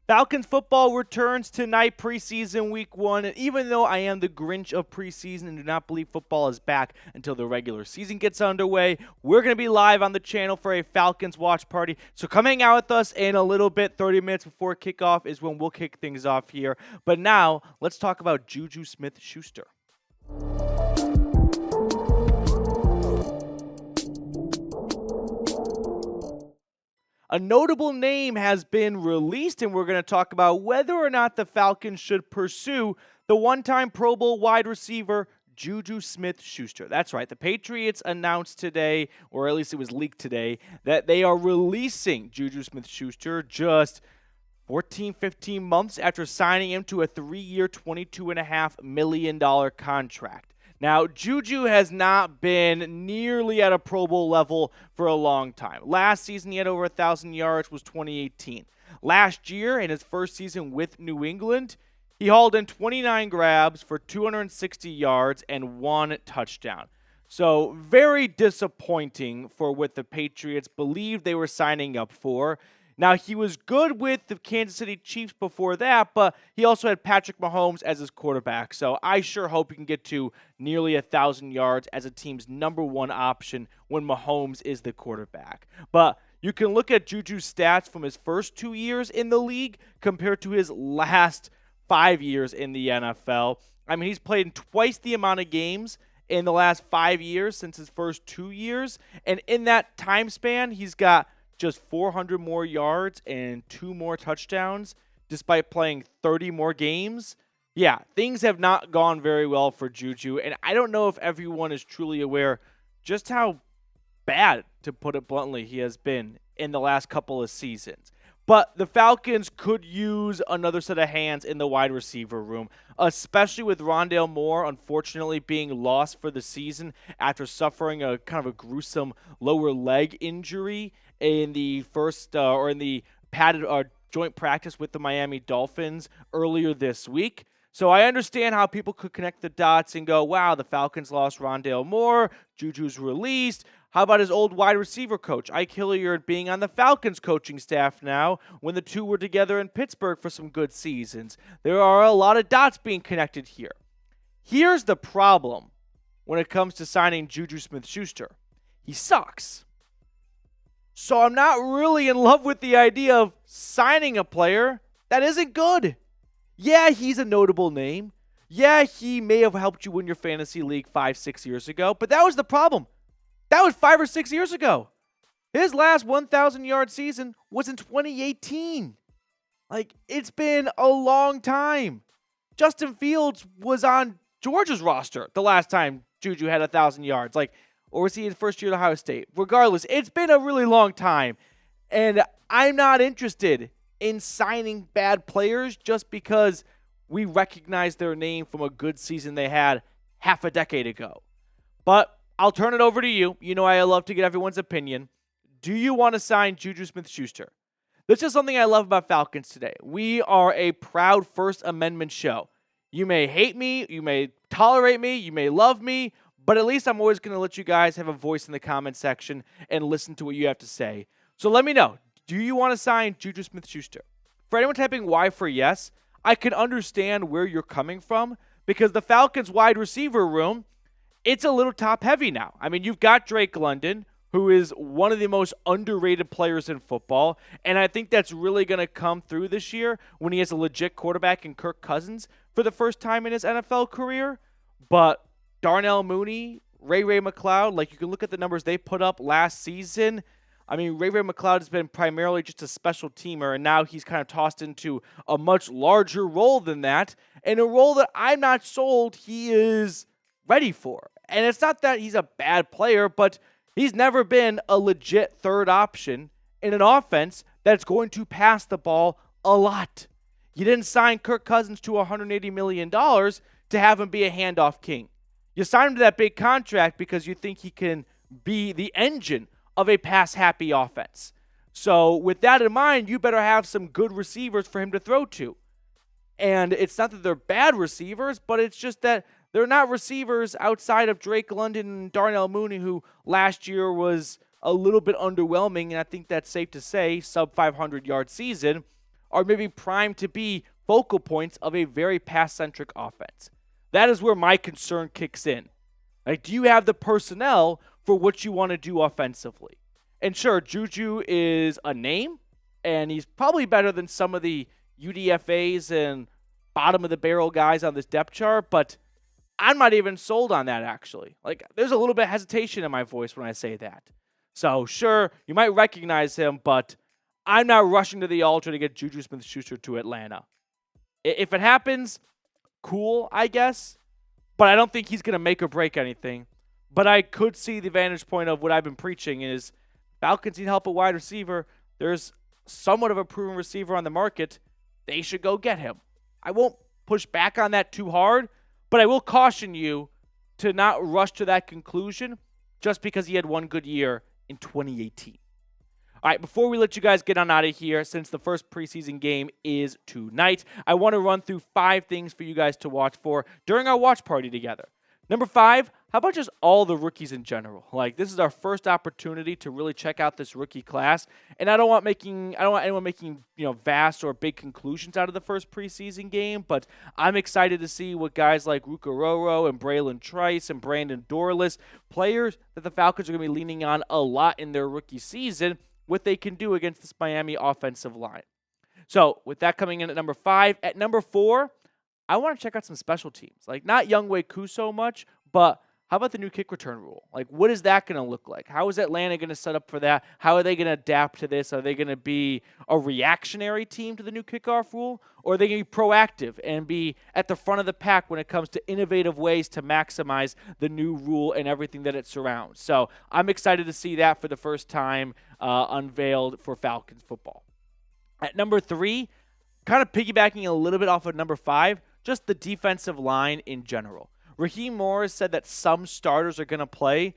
Falcons football returns tonight, preseason week 1, and even though I am the Grinch of preseason and do not believe football is back until the regular season gets underway, we're going to be live on the channel for a Falcons watch party, so come hang out with us in a little bit. 30 minutes before kickoff is when we'll kick things off here, but now let's talk about JuJu Smith-Schuster. A notable name has been released, and we're going to talk about whether or not the Falcons should pursue the one-time Pro Bowl wide receiver JuJu Smith-Schuster. That's right. The Patriots announced today, or at least it was leaked today, that they are releasing JuJu Smith-Schuster just 14, 15 months after signing him to a 3-year, $22.5 million contract. Now, JuJu has not been nearly at a Pro Bowl level for a long time. Last season, he had over 1,000 yards, was 2018. Last year, in his first season with New England, he hauled in 29 grabs for 260 yards and 1 touchdown. So, very disappointing for what the Patriots believed they were signing up for. Now, he was good with the Kansas City Chiefs before that, but he also had Patrick Mahomes as his quarterback. So I sure hope he can get to nearly 1,000 yards as a team's number one option when Mahomes is the quarterback. But you can look at JuJu's stats from his first 2 years in the league compared to his last 5 years in the NFL. I mean, he's played in twice the amount of games in the last 5 years since his first 2 years. And in that time span, he's got just 400 more yards and 2 more touchdowns despite playing 30 more games. Yeah, things have not gone very well for JuJu, and I don't know if everyone is truly aware just how bad, to put it bluntly, he has been in the last couple of seasons. But the Falcons could use another set of hands in the wide receiver room, especially with Rondale Moore unfortunately being lost for the season after suffering a kind of a gruesome lower leg injury in the padded joint practice with the Miami Dolphins earlier this week. So I understand how people could connect the dots and go, wow, the Falcons lost Rondale Moore, JuJu's released. How about his old wide receiver coach, Ike Hilliard, being on the Falcons coaching staff now when the two were together in Pittsburgh for some good seasons? There are a lot of dots being connected here. Here's the problem when it comes to signing JuJu Smith-Schuster. He sucks. So I'm not really in love with the idea of signing a player that isn't good. Yeah, he's a notable name. Yeah, he may have helped you win your fantasy league 5-6 years ago, but that was the problem. That was 5 or 6 years ago. His last 1,000-yard season was in 2018. It's been a long time. Justin Fields was on Georgia's roster the last time JuJu had 1,000 yards. Or was he in first year at Ohio State? Regardless, it's been a really long time. And I'm not interested in signing bad players just because we recognize their name from a good season they had half a decade ago. But I'll turn it over to you. You know I love to get everyone's opinion. Do you want to sign JuJu Smith-Schuster? This is something I love about Falcons today. We are a proud First Amendment show. You may hate me, you may tolerate me, you may love me, but at least I'm always going to let you guys have a voice in the comment section and listen to what you have to say. So let me know. Do you want to sign JuJu Smith-Schuster? For anyone typing Y for yes, I can understand where you're coming from because the Falcons wide receiver room, it's a little top heavy now. I mean, you've got Drake London, who is one of the most underrated players in football, and I think that's really going to come through this year when he has a legit quarterback in Kirk Cousins for the first time in his NFL career. But Darnell Mooney, Ray McCloud, you can look at the numbers they put up last season. I mean, Ray McCloud has been primarily just a special teamer, and now he's kind of tossed into a much larger role than that, and a role that I'm not sold he is ready for. And it's not that he's a bad player, but he's never been a legit third option in an offense that's going to pass the ball a lot. You didn't sign Kirk Cousins to $180 million to have him be a handoff king. You signed him to that big contract because you think he can be the engine of a pass-happy offense. So with that in mind, you better have some good receivers for him to throw to. And it's not that they're bad receivers, but it's just that they're not receivers outside of Drake London and Darnell Mooney, who last year was a little bit underwhelming, and I think that's safe to say, sub-500-yard season. are maybe primed to be focal points of a very pass-centric offense. That is where my concern kicks in. Like, do you have the personnel for what you want to do offensively? And sure, JuJu is a name, and he's probably better than some of the UDFAs and bottom-of-the-barrel guys on this depth chart, but I'm not even sold on that, actually. Like, there's a little bit of hesitation in my voice when I say that. So, sure, you might recognize him, but I'm not rushing to the altar to get JuJu Smith-Schuster to Atlanta. If it happens, cool, I guess, but I don't think he's going to make or break anything. But I could see the vantage point of what I've been preaching is Falcons need help at wide receiver. There's somewhat of a proven receiver on the market. They should go get him. I won't push back on that too hard, but I will caution you to not rush to that conclusion just because he had one good year in 2018. All right, before we let you guys get on out of here, since the first preseason game is tonight, I want to run through 5 things for you guys to watch for during our watch party together. Number 5, how about just all the rookies in general? Like, this is our first opportunity to really check out this rookie class, and I don't want anyone making, vast or big conclusions out of the first preseason game, but I'm excited to see what guys like Rukaroro and Braylon Trice and Brandon Dorless, players that the Falcons are going to be leaning on a lot in their rookie season, what they can do against this Miami offensive line. So, with that coming in at number 5, at number 4, I want to check out some special teams. Like, not Younghoe Koo so much, but how about the new kick return rule? Like, what is that going to look like? How is Atlanta going to set up for that? How are they going to adapt to this? Are they going to be a reactionary team to the new kickoff rule? Or are they going to be proactive and be at the front of the pack when it comes to innovative ways to maximize the new rule and everything that it surrounds? So I'm excited to see that for the first time unveiled for Falcons football. At number 3, kind of piggybacking a little bit off of number 5, just the defensive line in general. Raheem Morris said that some starters are going to play.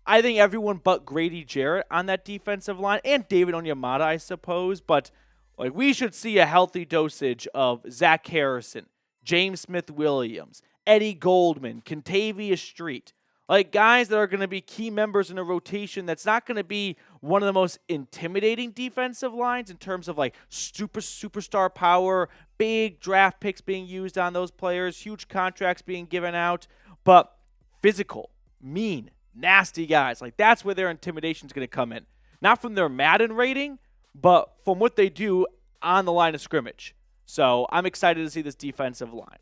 I think everyone but Grady Jarrett on that defensive line, and David Onyemata, I suppose. But we should see a healthy dosage of Zach Harrison, James Smith-Williams, Eddie Goldman, Kentavious Street. Like, guys that are going to be key members in a rotation that's not going to be one of the most intimidating defensive lines in terms of, superstar power, big draft picks being used on those players, huge contracts being given out, but physical, mean, nasty guys. Like, that's where their intimidation is going to come in. Not from their Madden rating, but from what they do on the line of scrimmage. So I'm excited to see this defensive line.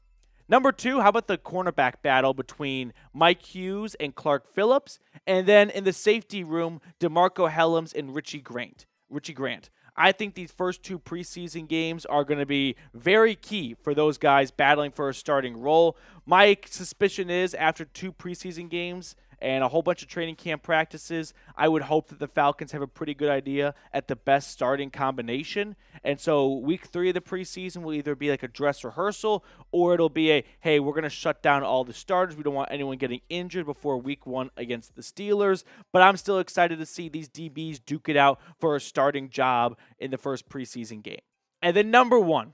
Number 2, how about the cornerback battle between Mike Hughes and Clark Phillips? And then in the safety room, DeMarco Hellams and Richie Grant. I think these first 2 preseason games are going to be very key for those guys battling for a starting role. My suspicion is after 2 preseason games and a whole bunch of training camp practices, I would hope that the Falcons have a pretty good idea at the best starting combination. And so week 3 of the preseason will either be like a dress rehearsal or it'll be hey, we're going to shut down all the starters. We don't want anyone getting injured before week 1 against the Steelers. But I'm still excited to see these DBs duke it out for a starting job in the first preseason game. And then number 1,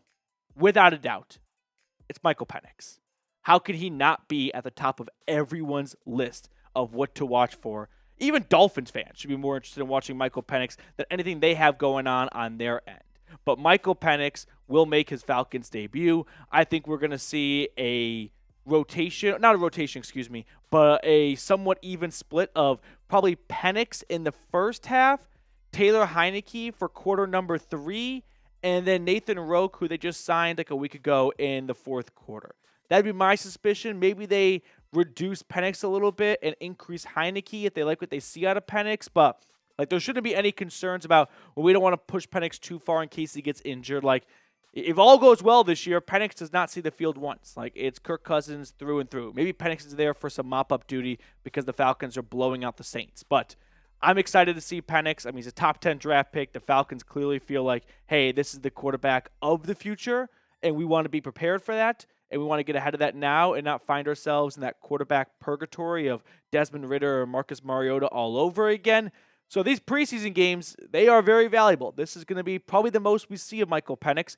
without a doubt, it's Michael Penix. How could he not be at the top of everyone's list of what to watch for? Even Dolphins fans should be more interested in watching Michael Penix than anything they have going on their end. But Michael Penix will make his Falcons debut. I think we're going to see a but a somewhat even split of probably Penix in the first half, Taylor Heineke for quarter number 3, and then Nathan Roque, who they just signed like a week ago, in the fourth quarter. That'd be my suspicion. Maybe they reduce Penix a little bit and increase Heineke if they like what they see out of Penix, but there shouldn't be any concerns about, we don't want to push Penix too far in case he gets injured. If all goes well this year, Penix does not see the field once. It's Kirk Cousins through and through. Maybe Penix is there for some mop-up duty because the Falcons are blowing out the Saints, but I'm excited to see Penix. I mean, he's a top 10 draft pick. The Falcons clearly feel like, hey, this is the quarterback of the future, and we want to be prepared for that. And we want to get ahead of that now and not find ourselves in that quarterback purgatory of Desmond Ridder or Marcus Mariota all over again. So these preseason games, they are very valuable. This is going to be probably the most we see of Michael Penix,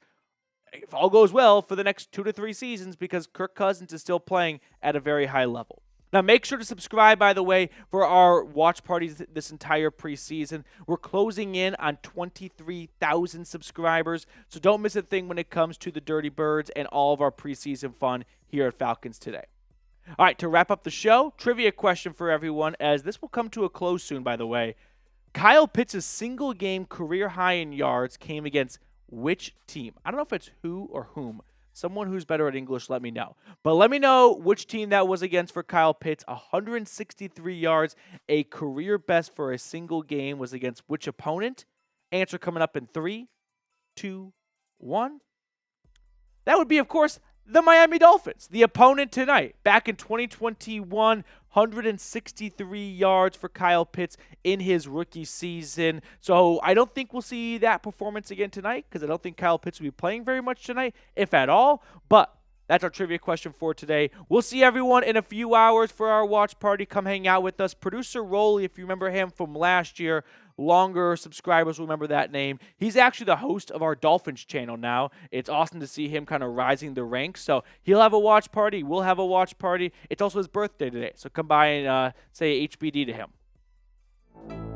if all goes well, for the next 2 to 3 seasons because Kirk Cousins is still playing at a very high level. Now, make sure to subscribe, by the way, for our watch parties this entire preseason. We're closing in on 23,000 subscribers, so don't miss a thing when it comes to the Dirty Birds and all of our preseason fun here at Falcons Today. All right, to wrap up the show, trivia question for everyone, as this will come to a close soon, by the way. Kyle Pitts' single-game career high in yards came against which team? I don't know if it's who or whom. Someone who's better at English, let me know. But let me know which team that was against for Kyle Pitts. 163 yards, a career best for a single game, was against which opponent? Answer coming up in 3, 2, 1. That would be, of course, the Miami Dolphins, the opponent tonight. Back in 2021, 163 yards for Kyle Pitts in his rookie season. So I don't think we'll see that performance again tonight, because I don't think Kyle Pitts will be playing very much tonight, if at all. But that's our trivia question for today. We'll see everyone in a few hours for our watch party. Come hang out with us. Producer Rolly, if you remember him from last year, longer subscribers will remember that name. He's actually the host of our Dolphins channel now. It's awesome to see him kind of rising the ranks. So he'll have a watch party. We'll have a watch party. It's also his birthday today. So come by and say HBD to him.